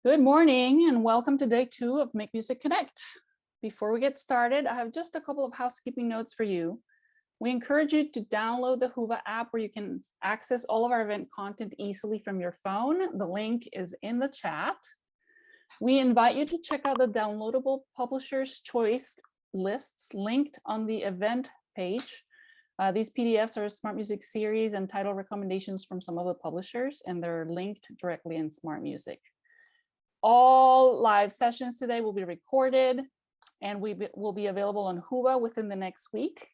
Good morning and welcome to day 2 of Make Music Connect. Before we get started, I have just a couple of housekeeping notes for you. We encourage you to download the Whova app where you can access all of our event content easily from your phone. The link is in the chat. We invite you to check out the downloadable Publisher's Choice lists linked on the event page. These PDFs are Smart Music series and title recommendations from some of the publishers, and they're linked directly in Smart Music. All live sessions today will be recorded and will be available on Whova within the next week.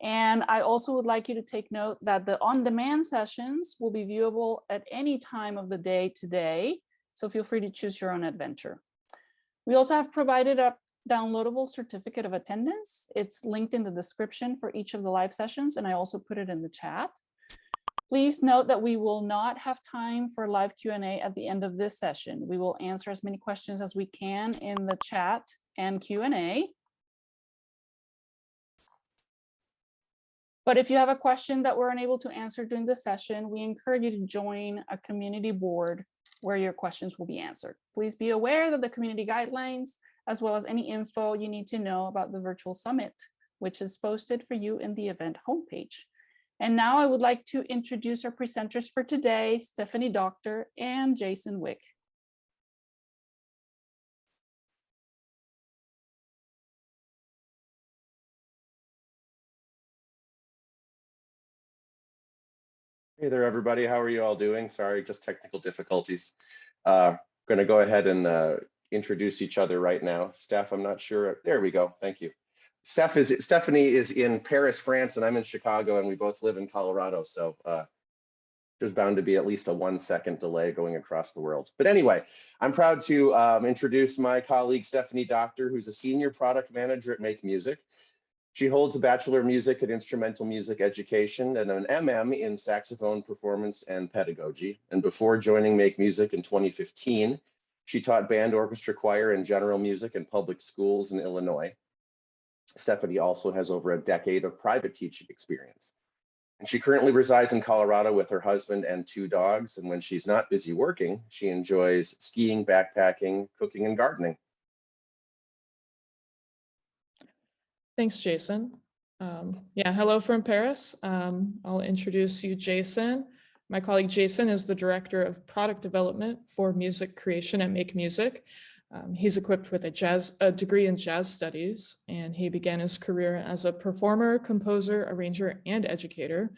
And I also would like you to take note that the on-demand sessions will be viewable at any time of the day today. So feel free to choose your own adventure. We also have provided a downloadable certificate of attendance. It's linked in the description for each of the live sessions, and I also put it in the chat. Please note that we will not have time for live Q&A at the end of this session. We will answer as many questions as we can in the chat and Q&A. But if you have a question that we're unable to answer during the session, we encourage you to join a community board where your questions will be answered. Please be aware that the community guidelines, as well as any info you need to know about the virtual summit, which is posted for you in the event homepage. And now I would like to introduce our presenters for today, Stephanie Doctor and Jason Wick. Hey there, everybody. How are you all doing? Sorry, just technical difficulties. Going to go ahead and introduce each other right now. Steph, I'm not sure. There we go. Thank you. Stephanie is in Paris, France, and I'm in Chicago, and we both live in Colorado. So there's bound to be at least a 1-second delay going across the world. But anyway, I'm proud to introduce my colleague, Stephanie Doctor, who's a senior product manager at MakeMusic. She holds a Bachelor of Music and Instrumental Music Education and an MM in Saxophone Performance and Pedagogy. And before joining MakeMusic in 2015, she taught band, orchestra, choir, and general music in public schools in Illinois. Stephanie also has over a decade of private teaching experience. And she currently resides in Colorado with her husband and 2 dogs. And when she's not busy working, she enjoys skiing, backpacking, cooking, and gardening. Thanks, Jason. Hello from Paris. I'll introduce you, Jason. My colleague Jason is the Director of Product Development for Music Creation at MakeMusic. He's equipped with a degree in jazz studies, and he began his career as a performer, composer, arranger, and educator,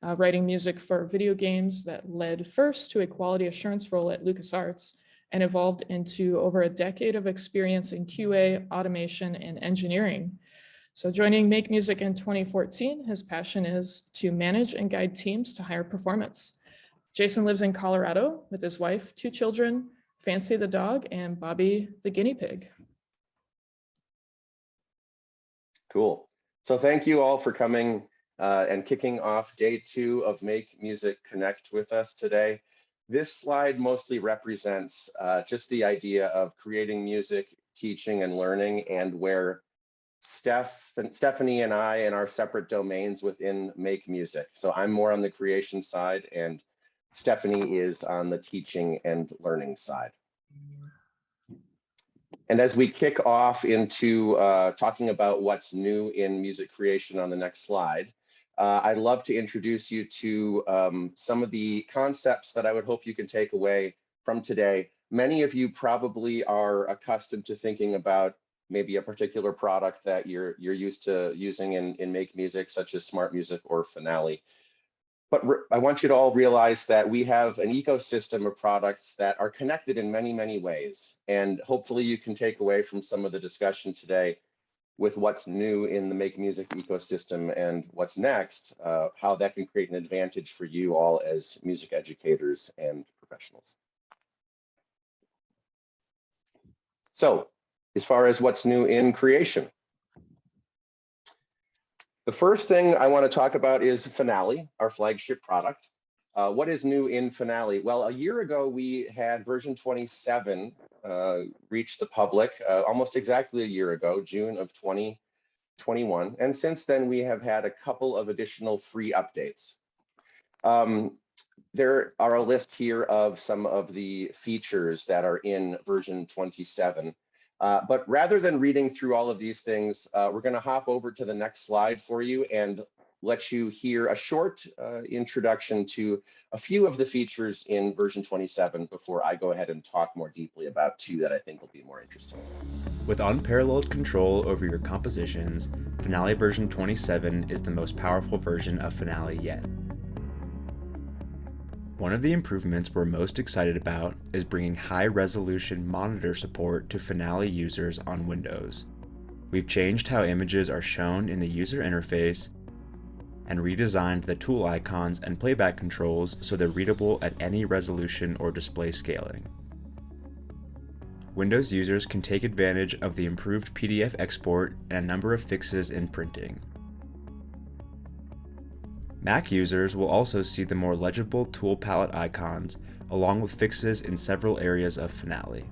writing music for video games that led first to a quality assurance role at LucasArts and evolved into over a decade of experience in QA, automation, and engineering. So joining MakeMusic in 2014, his passion is to manage and guide teams to higher performance. Jason lives in Colorado with his wife, 2 children, Fancy the dog, and Bobby the guinea pig. Cool. So thank you all for coming and kicking off day 2 of MakeMusic Connect with us today. This slide mostly represents just the idea of creating music, teaching, and learning, and where Stephanie and I in our separate domains within MakeMusic. So I'm more on the creation side, and Stephanie is on the teaching and learning side. And as we kick off into talking about what's new in music creation on the next slide, I'd love to introduce you to some of the concepts that I would hope you can take away from today. Many of you probably are accustomed to thinking about maybe a particular product that you're used to using in MakeMusic, such as SmartMusic or Finale. But I want you to all realize that we have an ecosystem of products that are connected in many, many ways. And hopefully you can take away from some of the discussion today with what's new in the MakeMusic ecosystem and what's next, how that can create an advantage for you all as music educators and professionals. So as far as what's new in creation, the first thing I want to talk about is Finale, our flagship product. What is new in Finale? Well, a year ago, we had version 27 reach the public, almost exactly a year ago, June of 2021. And since then, we have had a couple of additional free updates. there are a list here of some of the features that are in version 27. But rather than reading through all of these things, we're going to hop over to the next slide for you and let you hear a short introduction to a few of the features in version 27 before I go ahead and talk more deeply about two that I think will be more interesting. With unparalleled control over your compositions, Finale version 27 is the most powerful version of Finale yet. One of the improvements we're most excited about is bringing high-resolution monitor support to Finale users on Windows. We've changed how images are shown in the user interface and redesigned the tool icons and playback controls so they're readable at any resolution or display scaling. Windows users can take advantage of the improved PDF export and a number of fixes in printing. Mac users will also see the more legible tool palette icons, along with fixes in several areas of Finale.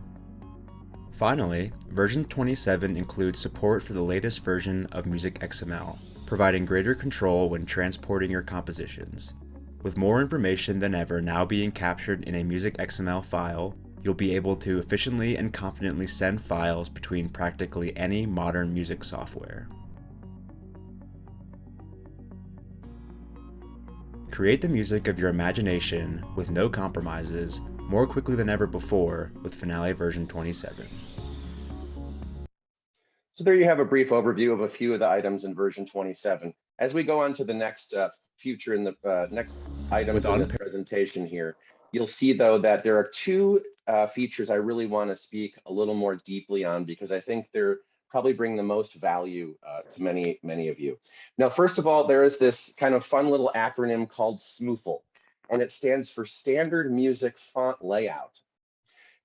Finally, version 27 includes support for the latest version of Music XML, providing greater control when transporting your compositions. With more information than ever now being captured in a Music XML file, you'll be able to efficiently and confidently send files between practically any modern music software. Create the music of your imagination with no compromises, more quickly than ever before with Finale version 27. So there you have a brief overview of a few of the items in version 27. As we go on to the next feature in the next items in this presentation here, you'll see though that there are two features I really want to speak a little more deeply on because I think they're probably bring the most value to many of you. Now, first of all, there is this kind of fun little acronym called Smoofle, and it stands for Standard Music Font Layout.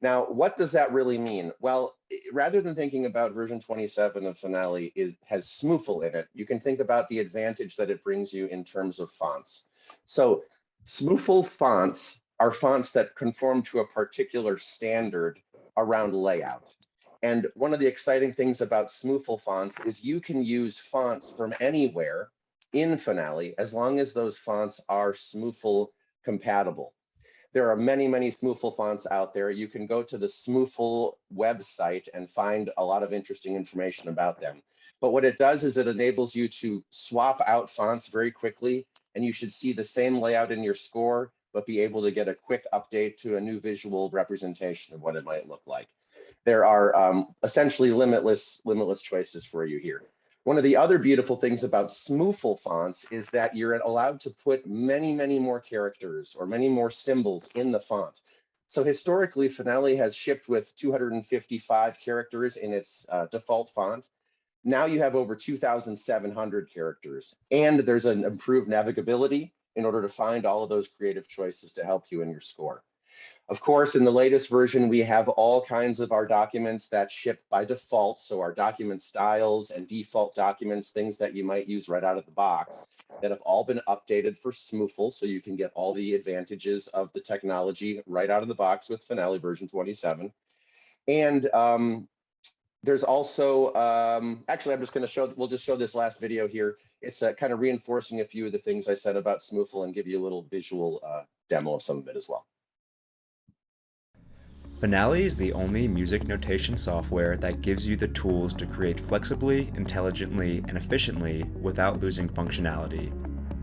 Now, what does that really mean? Well, rather than thinking about version 27 of Finale has Smoofle in it, you can think about the advantage that it brings you in terms of fonts. So Smoofle fonts are fonts that conform to a particular standard around layout. And one of the exciting things about Smoofle fonts is you can use fonts from anywhere in Finale as long as those fonts are Smoofle compatible. There are many Smoofle fonts out there. You can go to the Smoofle website and find a lot of interesting information about them. But what it does is it enables you to swap out fonts very quickly, and you should see the same layout in your score, but be able to get a quick update to a new visual representation of what it might look like. There are essentially limitless choices for you here. One of the other beautiful things about Smoofle fonts is that you're allowed to put many more characters or many more symbols in the font. So historically, Finale has shipped with 255 characters in its default font. Now you have over 2,700 characters, and there's an improved navigability in order to find all of those creative choices to help you in your score. Of course, in the latest version, we have all kinds of our documents that ship by default. So our document styles and default documents, things that you might use right out of the box that have all been updated for Smoofle. So you can get all the advantages of the technology right out of the box with Finale version 27. And there's also, actually, I'm just going to show, we'll just show this last video here. It's kind of reinforcing a few of the things I said about Smoofle and give you a little visual demo of some of it as well. Finale is the only music notation software that gives you the tools to create flexibly, intelligently, and efficiently without losing functionality.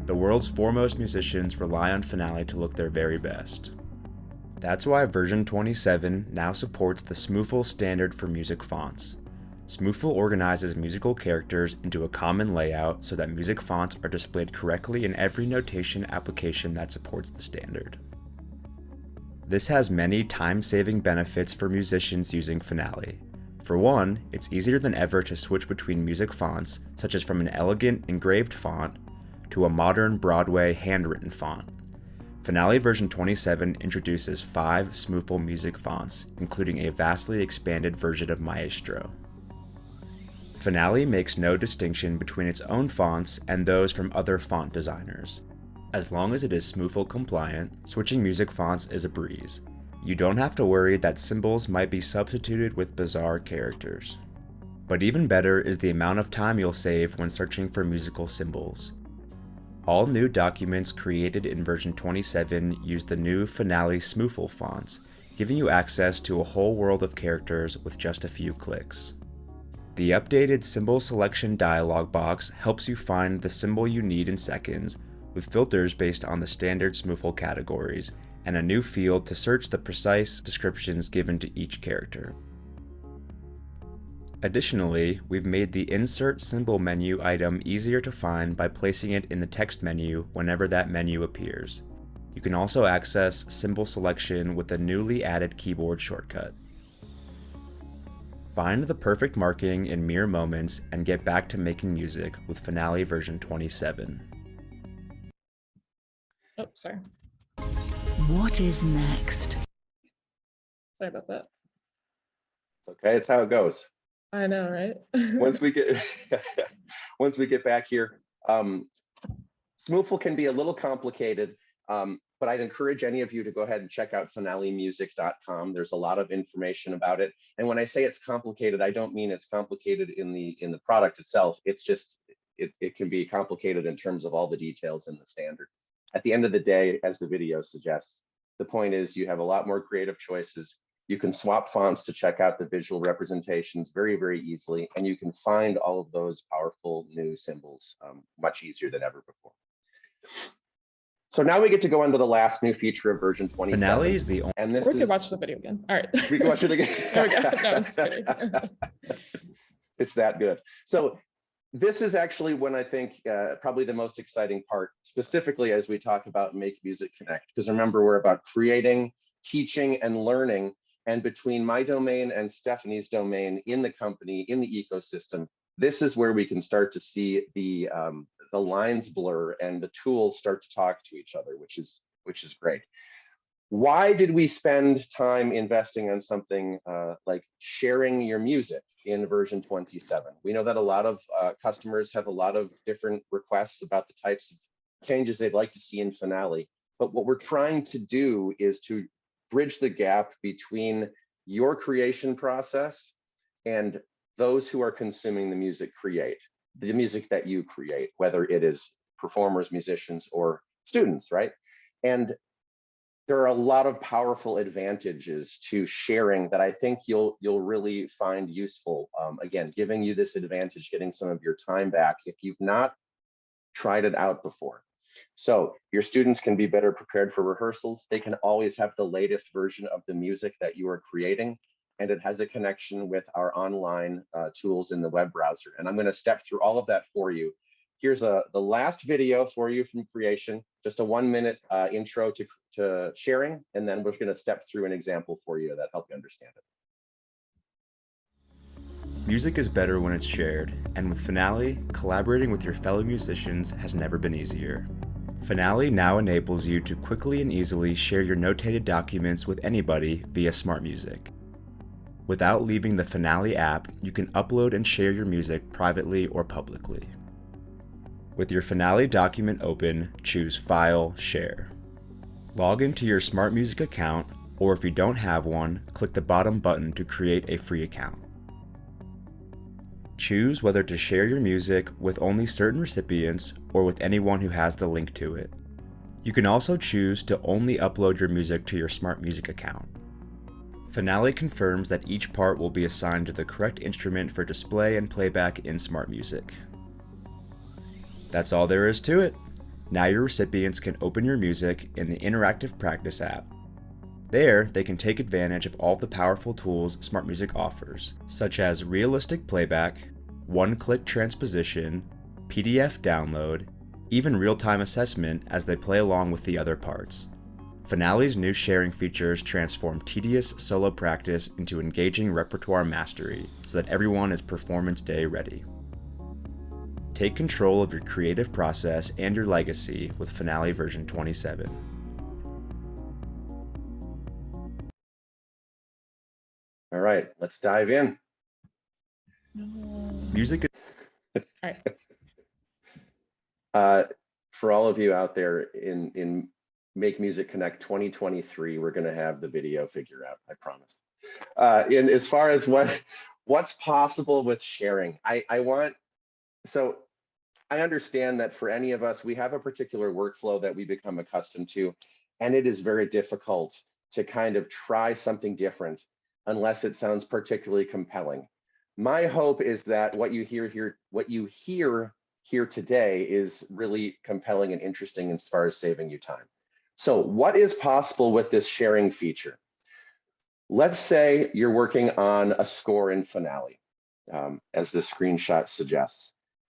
The world's foremost musicians rely on Finale to look their very best. That's why version 27 now supports the Smoofle standard for music fonts. Smoofle organizes musical characters into a common layout so that music fonts are displayed correctly in every notation application that supports the standard. This has many time-saving benefits for musicians using Finale. For one, it's easier than ever to switch between music fonts, such as from an elegant engraved font to a modern Broadway handwritten font. Finale version 27 introduces 5 Smoofle music fonts, including a vastly expanded version of Maestro. Finale makes no distinction between its own fonts and those from other font designers. As long as it is Smoofle compliant, switching music fonts is a breeze. You don't have to worry that symbols might be substituted with bizarre characters. But even better is the amount of time you'll save when searching for musical symbols. All new documents created in version 27 use the new Finale Smoofle fonts, giving you access to a whole world of characters with just a few clicks. The updated symbol selection dialog box helps you find the symbol you need in seconds, with filters based on the standard Smoofle categories, and a new field to search the precise descriptions given to each character. Additionally, we've made the Insert Symbol menu item easier to find by placing it in the text menu whenever that menu appears. You can also access symbol selection with a newly added keyboard shortcut. Find the perfect marking in mere moments and get back to making music with Finale version 27. Oh, sorry. What is next? Sorry about that. Okay, it's how it goes. I know, right? Once we get back here, Smoofle can be a little complicated, but I'd encourage any of you to go ahead and check out finalemusic.com. There's a lot of information about it. And when I say it's complicated, I don't mean it's complicated in the product itself. It's just, it can be complicated in terms of all the details in the standard. At the end of the day, as the video suggests, the point is you have a lot more creative choices. You can swap fonts to check out the visual representations very, very easily, and you can find all of those powerful new symbols much easier than ever before. So now we get to go into the last new feature of version 27. Finale is the only. And this We could watch the video again. All right. We can watch it again. There we go. No, I was kidding. It's that good. So this is actually when I think probably the most exciting part, specifically as we talk about MakeMusic Connect, because remember, we're about creating, teaching, and learning. And between my domain and Stephanie's domain in the company, in the ecosystem, this is where we can start to see the lines blur and the tools start to talk to each other, which is great. Why did we spend time investing on something like sharing your music in version 27? We know that a lot of customers have a lot of different requests about the types of changes they'd like to see in Finale. But what we're trying to do is to bridge the gap between your creation process and those who are consuming the music that you create, whether it is performers, musicians, or students, right? And there are a lot of powerful advantages to sharing that I think you'll really find useful. Again, giving you this advantage, getting some of your time back if you've not tried it out before. So your students can be better prepared for rehearsals. They can always have the latest version of the music that you are creating, and it has a connection with our online tools in the web browser. And I'm going to step through all of that for you. Here's the last video for you from creation, just a 1-minute intro to sharing, and then we're going to step through an example for you that help you understand it. Music is better when it's shared, and with Finale, collaborating with your fellow musicians has never been easier. Finale now enables you to quickly and easily share your notated documents with anybody via SmartMusic. Without leaving the Finale app, you can upload and share your music privately or publicly. With your Finale document open, choose File, Share. Log into your SmartMusic account, or if you don't have one, click the bottom button to create a free account. Choose whether to share your music with only certain recipients or with anyone who has the link to it. You can also choose to only upload your music to your SmartMusic account. Finale confirms that each part will be assigned to the correct instrument for display and playback in SmartMusic. That's all there is to it. Now your recipients can open your music in the Interactive Practice app. There, they can take advantage of all the powerful tools SmartMusic offers, such as realistic playback, one-click transposition, PDF download, even real-time assessment as they play along with the other parts. Finale's new sharing features transform tedious solo practice into engaging repertoire mastery so that everyone is performance day ready. Take control of your creative process and your legacy with Finale version 27. All right, let's dive in. Music All right. For all of you out there in MakeMusic Connect 2023, we're going to have the video figure out, I promise. And as far as what's possible with sharing, I I understand that for any of us, we have a particular workflow that we become accustomed to, and it is very difficult to kind of try something different unless it sounds particularly compelling. My hope is that what you hear here today is really compelling and interesting as far as saving you time. So what is possible with this sharing feature? Let's say you're working on a score in Finale, as the screenshot suggests.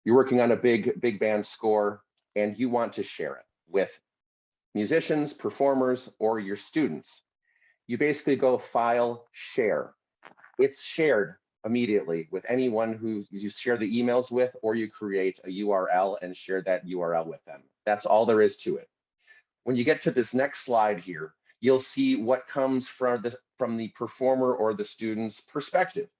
You're working on a big band score and you want to share it with musicians, performers, or your students. You basically go File, Share. It's shared immediately with anyone who you share the emails with, or you create a URL and share that URL with them. That's all there is to it. When you get to this next slide here, you'll see what comes from the performer or the student's perspective.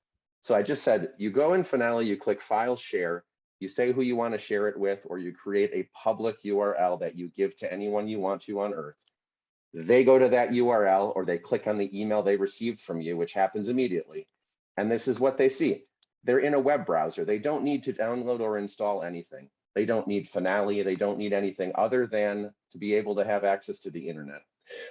So I just said, you go in Finale, you click File, Share, you say who you want to share it with, or you create a public URL that you give to anyone you want to on Earth. They go to that URL or they click on the email they received from you, which happens immediately. And this is what they see. They're in a web browser. They don't need to download or install anything. They don't need Finale. They don't need anything other than to be able to have access to the internet.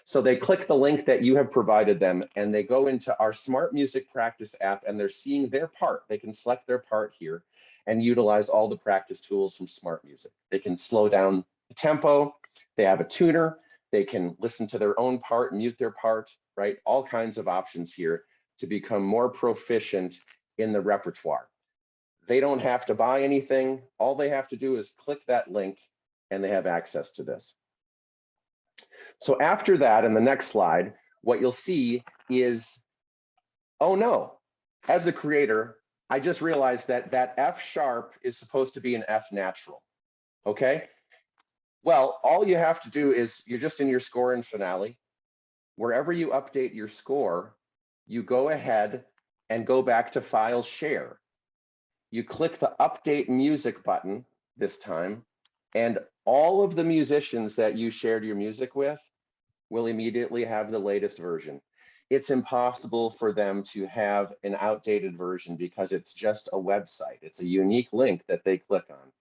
So they click the link that you have provided them and they go into our SmartMusic practice app and they're seeing their part. They can select their part here and utilize all the practice tools from SmartMusic. They can slow down the tempo. They have a tuner. They can listen to their own part, mute their part, right? All kinds of options here to become more proficient in the repertoire. They don't have to buy anything. All they have to do is click that link and they have access to this. So after that, in the next slide, what you'll see is, oh no, as a creator, I just realized that that F sharp is supposed to be an F natural, okay? Well, all you have to do is you're just in your score in Finale. Wherever you update your score, you go ahead and go back to File, Share. You click the Update Music button this time, and all of the musicians that you shared your music with will immediately have the latest version. It's impossible for them to have an outdated version because it's just a website. It's a unique link that they click on.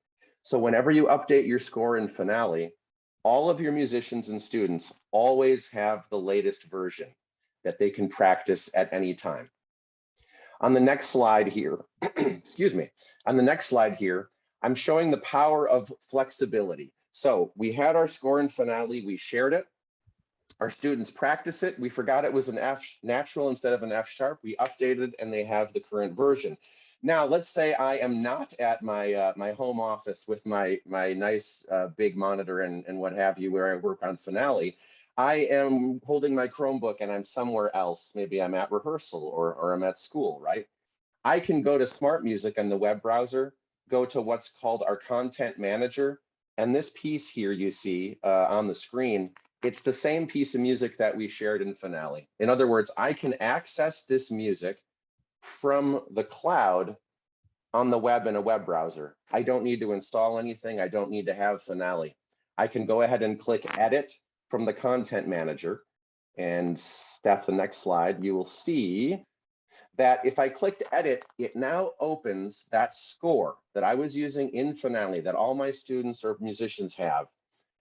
So whenever you update your score in Finale, all of your musicians and students always have the latest version that they can practice at any time. On the next slide here, excuse me, on the next slide here, I'm showing the power of flexibility. So we had our score in Finale, we shared it. Our students practice it. We forgot it was an F natural instead of an F sharp. We updated and they have the current version. Now, let's say I am not at my my home office with my nice big monitor and what have you, where I work on Finale. I am holding my Chromebook and I'm somewhere else. Maybe I'm at rehearsal or I'm at school, right? I can go to SmartMusic in the web browser, go to what's called our content manager. And this piece here you see on the screen, it's the same piece of music that we shared in Finale. In other words, I can access this music from the cloud on the web in a web browser. I don't need to install anything. I don't need to have Finale. I can go ahead and click Edit from the content manager. And Steph, the next slide, you will see that if I clicked Edit, it now opens that score that I was using in Finale that all my students or musicians have.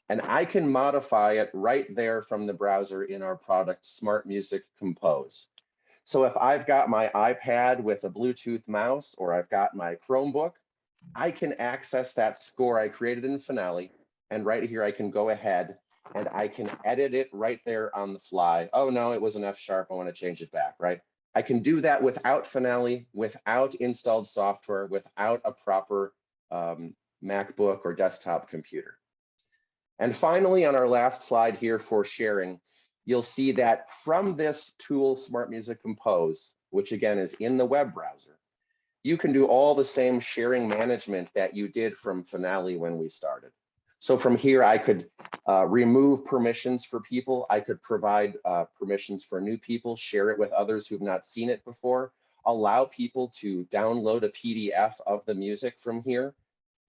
And I can modify it right there from the browser in our product, SmartMusic Compose. So if I've got my iPad with a Bluetooth mouse, or I've got my Chromebook, I can access that score I created in Finale. And right here, I can go ahead and I can edit it right there on the fly. Oh no, it was an F sharp, I want to change it back, right? I can do that without Finale, without installed software, without a proper MacBook or desktop computer. And finally, on our last slide here for sharing, you'll see that from this tool, SmartMusic Compose, which again is in the web browser, you can do all the same sharing management that you did from Finale when we started. So from here, I could remove permissions for people. I could provide permissions for new people, share it with others who've not seen it before, allow people to download a PDF of the music from here.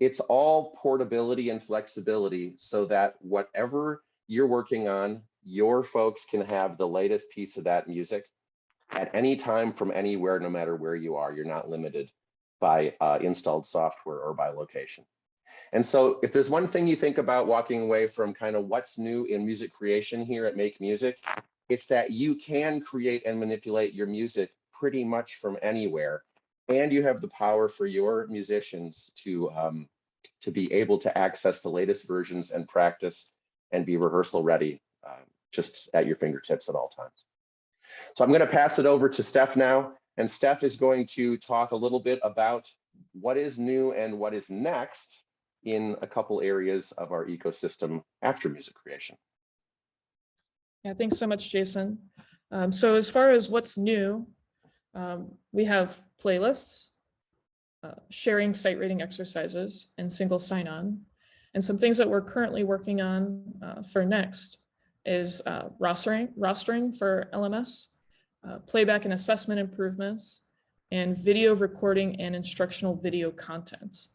It's all portability and flexibility so that whatever you're working on, your folks can have the latest piece of that music at any time from anywhere, no matter where you are. You're not limited by installed software or by location. And so if there's one thing you think about walking away from kind of what's new in music creation here at MakeMusic, it's that you can create and manipulate your music pretty much from anywhere. And you have the power for your musicians to be able to access the latest versions and practice and be rehearsal ready just at your fingertips at all times. So I'm going to pass it over to Steph now. And Steph is going to talk a little bit about what is new and what is next in a couple areas of our ecosystem after music creation. Yeah, thanks so much, Jason. So as far as what's new, we have playlists, sharing site rating exercises, and single sign-on. And some things that we're currently working on for next is rostering for LMS, playback and assessment improvements, and video recording and instructional video content.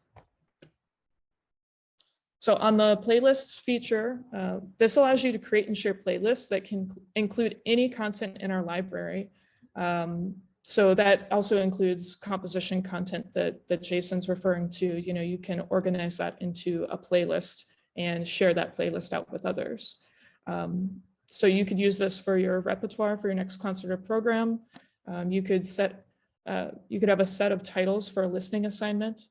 So on the playlists feature, this allows you to create and share playlists that can include any content in our library. So that also includes composition content that Jason's referring to. You know, you can organize that into a playlist and share that playlist out with others. So you could use this for your repertoire for your next concert or program. You could have a set of titles for a listening assignment.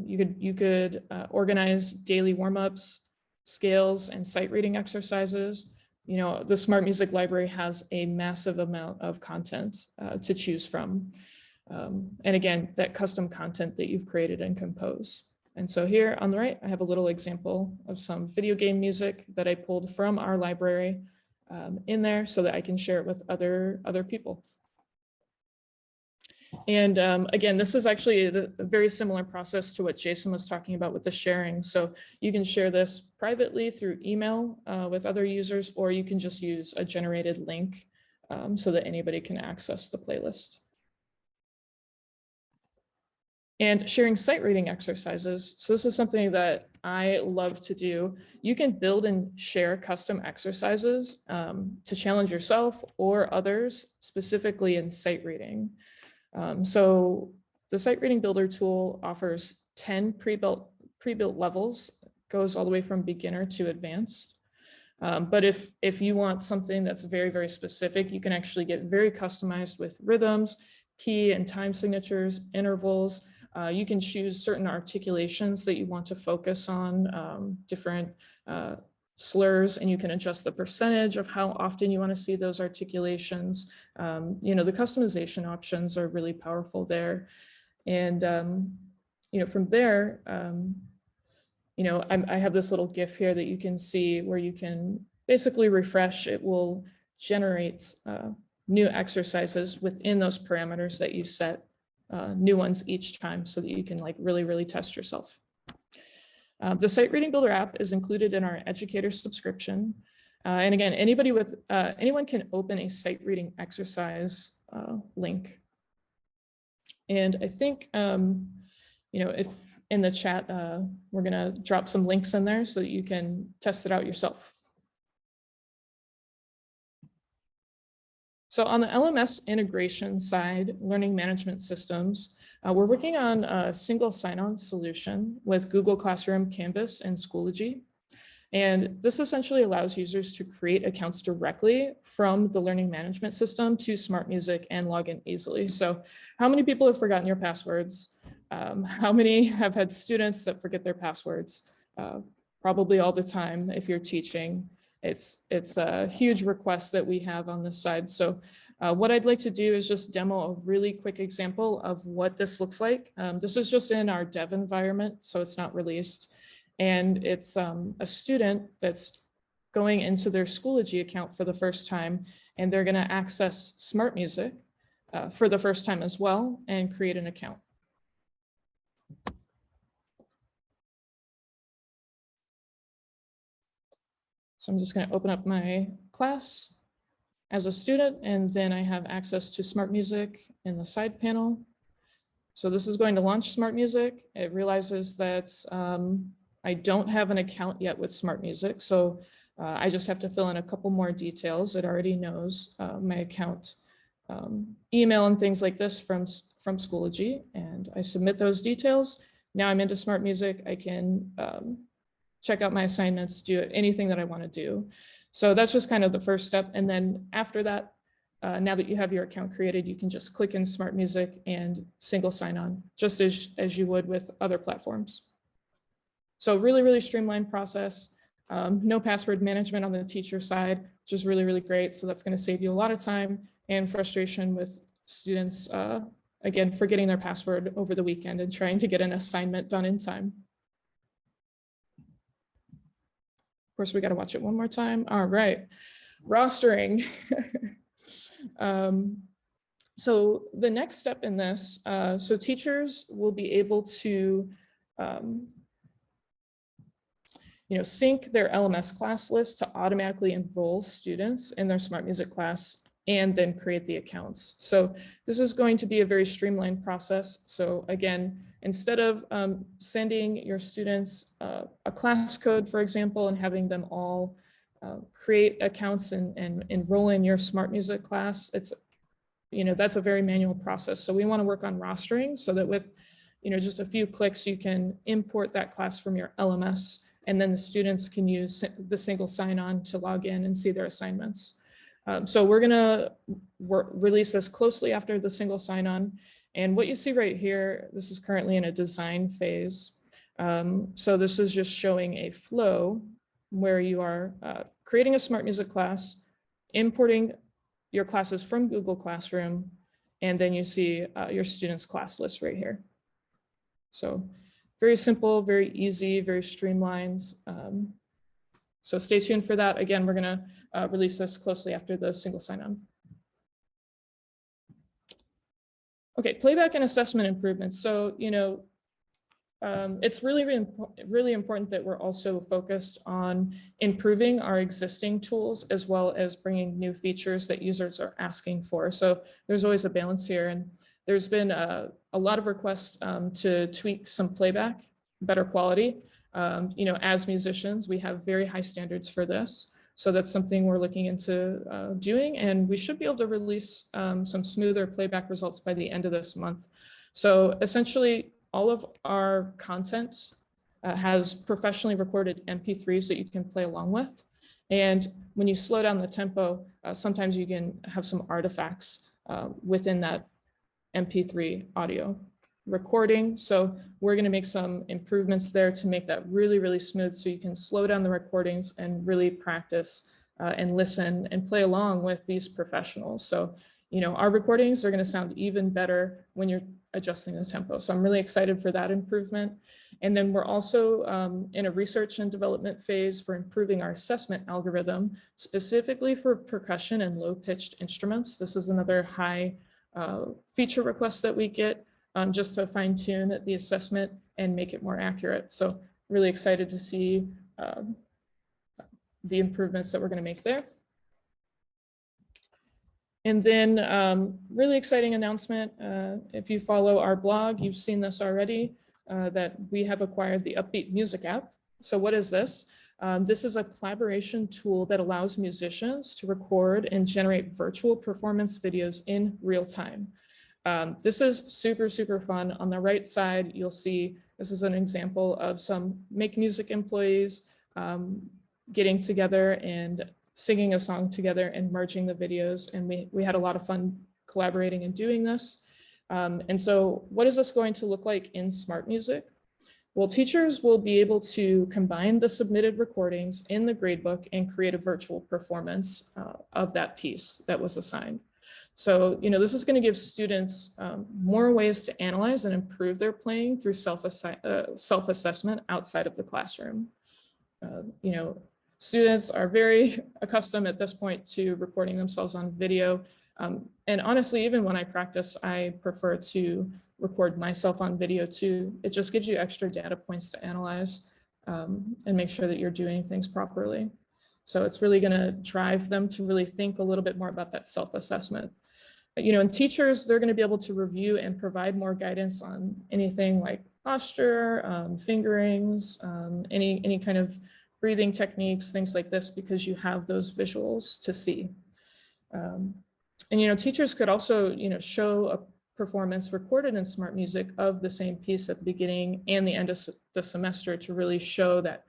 You could organize daily warm-ups, scales, and sight reading exercises. You know, the SmartMusic library has a massive amount of content to choose from. And again, that custom content that you've created and compose. And so here on the right, I have a little example of some video game music that I pulled from our library in there so that I can share it with other people. And again, this is actually a very similar process to what Jason was talking about with the sharing. So you can share this privately through email with other users, or you can just use a generated link so that anybody can access the playlist. And sharing sight reading exercises. So this is something that I love to do. You can build and share custom exercises to challenge yourself or others, specifically in sight reading. So the Sight Reading Builder tool offers 10 pre-built levels, goes all the way from beginner to advanced. But if you want something that's very, very specific, you can actually get very customized with rhythms, key and time signatures, intervals. You can choose certain articulations that you want to focus on, different slurs, and you can adjust the percentage of how often you want to see those articulations. You know, the customization options are really powerful there. And, you know, from there, you know, I have this little GIF here that you can see where you can basically refresh. It will generate new exercises within those parameters that you set, new ones each time, so that you can like really test yourself. The Sight Reading Builder app is included in our educator subscription. And again, anyone can open a sight reading exercise link. And I think, you know, if in the chat, we're gonna drop some links in there so that you can test it out yourself. So on the LMS integration side, learning management systems, we're working on a single sign-on solution with Google Classroom, Canvas, and Schoology. And this essentially allows users to create accounts directly from the learning management system to SmartMusic and log in easily. So how many people have forgotten your passwords? How many have had students that forget their passwords? Probably all the time if you're teaching. It's a huge request that we have on this side. So what I'd like to do is just demo a really quick example of what this looks like. This is just in our dev environment, so it's not released. And it's a student that's going into their Schoology account for the first time, and they're going to access SmartMusic for the first time as well and create an account. So I'm just going to open up my class as a student, and then I have access to SmartMusic in the side panel. So this is going to launch SmartMusic. It realizes that I don't have an account yet with SmartMusic, so I just have to fill in a couple more details. It already knows my account email and things like this from Schoology, and I submit those details, now I'm into SmartMusic, I can check out my assignments, do anything that I want to do. So that's just kind of the first step. And then after that, now that you have your account created, you can just click in SmartMusic and single sign on, just as you would with other platforms. So really, really streamlined process. No password management on the teacher side, which is really, really great. So that's going to save you a lot of time and frustration with students, again, forgetting their password over the weekend and trying to get an assignment done in time. Of course, we got to watch it one more time. All right, rostering. So the next step in this, so teachers will be able to sync their LMS class list to automatically enroll students in their SmartMusic class and then create the accounts. So this is going to be a very streamlined process. So again, instead of sending your students a class code, for example, and having them all create accounts and enroll in your SmartMusic class, that's a very manual process. So we want to work on rostering so that with just a few clicks, you can import that class from your LMS, and then the students can use the single sign-on to log in and see their assignments. So we're going to release this closely after the single sign-on. And what you see right here, this is currently in a design phase. So this is just showing a flow where you are creating a SmartMusic class, importing your classes from Google Classroom, and then you see your students' class list right here. So very simple, very easy, very streamlined. So stay tuned for that. Again, we're going to release this closely after the single sign-on. Okay, playback and assessment improvements. So, it's really important that we're also focused on improving our existing tools as well as bringing new features that users are asking for. So there's always a balance here, and there's been a lot of requests to tweak some playback, better quality. As musicians, we have very high standards for this. So that's something we're looking into doing, and we should be able to release some smoother playback results by the end of this month. So essentially, all of our content has professionally recorded MP3s that you can play along with. And when you slow down the tempo, sometimes you can have some artifacts within that MP3 audio recording. So we're going to make some improvements there to make that really, really smooth so you can slow down the recordings and really practice and listen and play along with these professionals. So, our recordings are going to sound even better when you're adjusting the tempo. So I'm really excited for that improvement. And then we're also in a research and development phase for improving our assessment algorithm, specifically for percussion and low-pitched instruments. This is another high feature request that we get just to fine-tune the assessment and make it more accurate. So really excited to see the improvements that we're going to make there. And then really exciting announcement, if you follow our blog, you've seen this already, that we have acquired the Upbeat Music App. So what is this? This is a collaboration tool that allows musicians to record and generate virtual performance videos in real time. This is super, super fun. On the right side, you'll see this is an example of some MakeMusic employees getting together and singing a song together and merging the videos. And we had a lot of fun collaborating and doing this. And so what is this going to look like in SmartMusic? Well, teachers will be able to combine the submitted recordings in the gradebook and create a virtual performance of that piece that was assigned. So, this is going to give students more ways to analyze and improve their playing through self-assessment outside of the classroom. Students are very accustomed at this point to recording themselves on video. And honestly, even when I practice, I prefer to record myself on video too. It just gives you extra data points to analyze and make sure that you're doing things properly. So it's really going to drive them to really think a little bit more about that self-assessment. And teachers, they're going to be able to review and provide more guidance on anything like posture, fingerings, any kind of breathing techniques, things like this, because you have those visuals to see. And teachers could also show performance recorded in SmartMusic of the same piece at the beginning and the end of the semester to really show that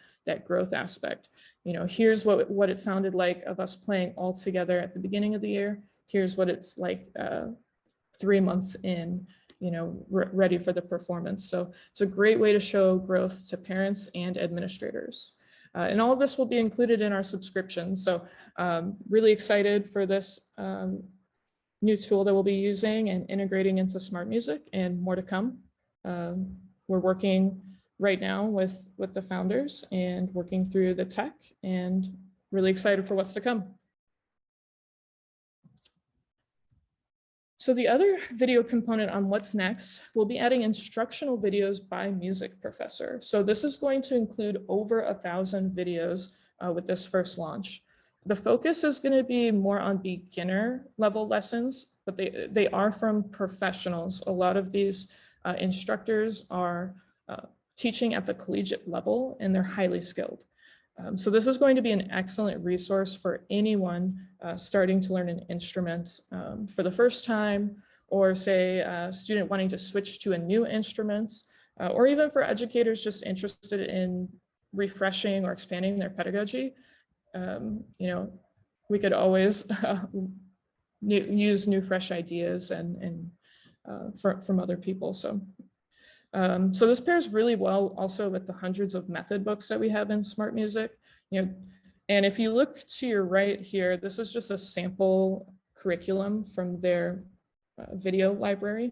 growth aspect. You know, here's what it sounded like of us playing all together at the beginning of the year. Here's what it's like 3 months in, you know, ready for the performance. So it's a great way to show growth to parents and administrators. And all of this will be included in our subscription. So really excited for this new tool that we'll be using and integrating into SmartMusic, and more to come. We're working right now with the founders and working through the tech, and really excited for what's to come. So the other video component on what's next, we'll be adding instructional videos by music professor. So this is going to include over 1,000 videos with this first launch. The focus is going to be more on beginner level lessons, but they are from professionals. A lot of these instructors are teaching at the collegiate level, and they're highly skilled. So this is going to be an excellent resource for anyone starting to learn an instrument for the first time, or say a student wanting to switch to a new instrument, or even for educators just interested in refreshing or expanding their pedagogy. You know, we could always use new, fresh ideas and from other people. So this pairs really well also with the hundreds of method books that we have in SmartMusic. You know, and if you look to your right here, this is just a sample curriculum from their video library.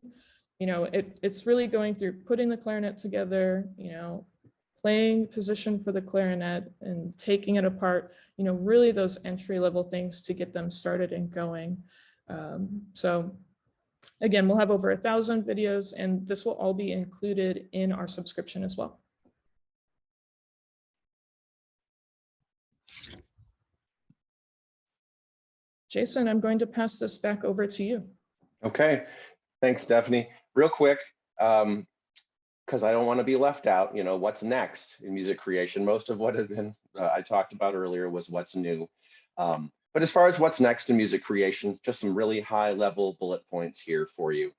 You know, it's really going through putting the clarinet together, you know, playing position for the clarinet and taking it apart, you know, really those entry level things to get them started and going. So again, we'll have over 1,000 videos, and this will all be included in our subscription as well. Jason, I'm going to pass this back over to you. Okay, thanks, Stephanie. Real quick, because I don't want to be left out, you know, what's next in music creation? Most of what had been I talked about earlier was what's new. But as far as what's next in music creation, just some really high level bullet points here for you.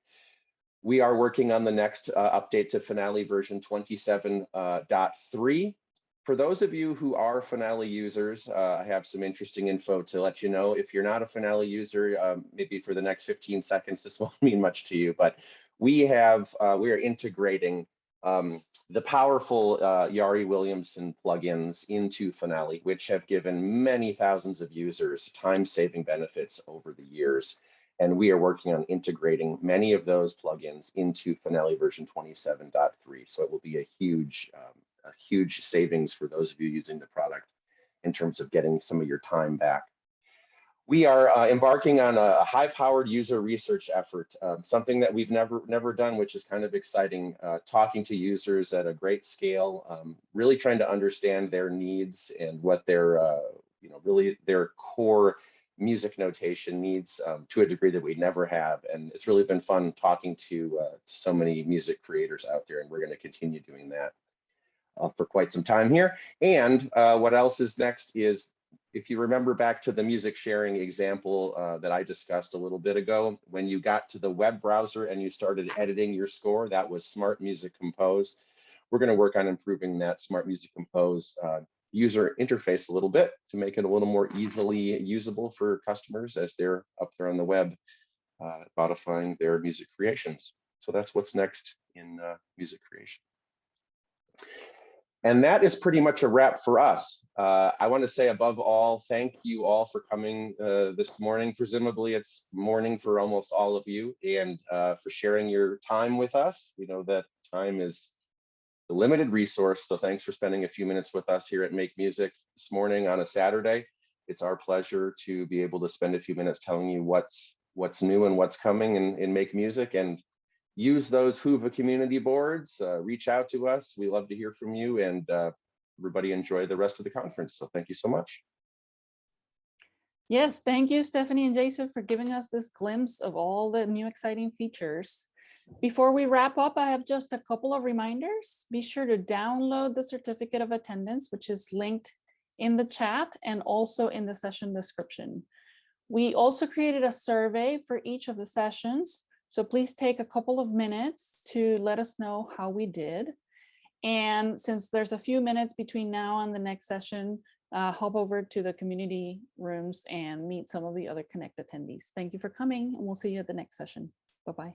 We are working on the next update to Finale version 27.3. For those of you who are Finale users, I have some interesting info to let you know. If you're not a Finale user, maybe for the next 15 seconds, this won't mean much to you, but we are integrating the powerful Yari Williamson plugins into Finale, which have given many thousands of users time-saving benefits over the years. And we are working on integrating many of those plugins into Finale version 27.3. So it will be a huge savings for those of you using the product in terms of getting some of your time back. We are embarking on a high-powered user research effort, something that we've never done, which is kind of exciting, talking to users at a great scale, really trying to understand their needs and what their, you know, really their core music notation needs to a degree that we never have. And it's really been fun talking to so many music creators out there, and we're going to continue doing that for quite some time here. And what else is next is, if you remember back to the music sharing example that I discussed a little bit ago, when you got to the web browser and you started editing your score, that was SmartMusic Compose. We're going to work on improving that SmartMusic Compose user interface a little bit to make it a little more easily usable for customers as they're up there on the web modifying their music creations. So that's what's next in music creation. And that is pretty much a wrap for us. I want to say above all, thank you all for coming this morning. Presumably it's morning for almost all of you, and for sharing your time with us. We know that time is a limited resource, so thanks for spending a few minutes with us here at Make Music this morning on a Saturday. It's our pleasure to be able to spend a few minutes telling you what's new and what's coming in Make Music, and use those Whova community boards, reach out to us. We love to hear from you, and everybody enjoy the rest of the conference. So thank you so much. Yes, thank you, Stephanie and Jason, for giving us this glimpse of all the new exciting features. Before we wrap up, I have just a couple of reminders. Be sure to download the certificate of attendance, which is linked in the chat and also in the session description. We also created a survey for each of the sessions. So please take a couple of minutes to let us know how we did. And since there's a few minutes between now and the next session, hop over to the community rooms and meet some of the other Connect attendees. Thank you for coming, and we'll see you at the next session. Bye-bye.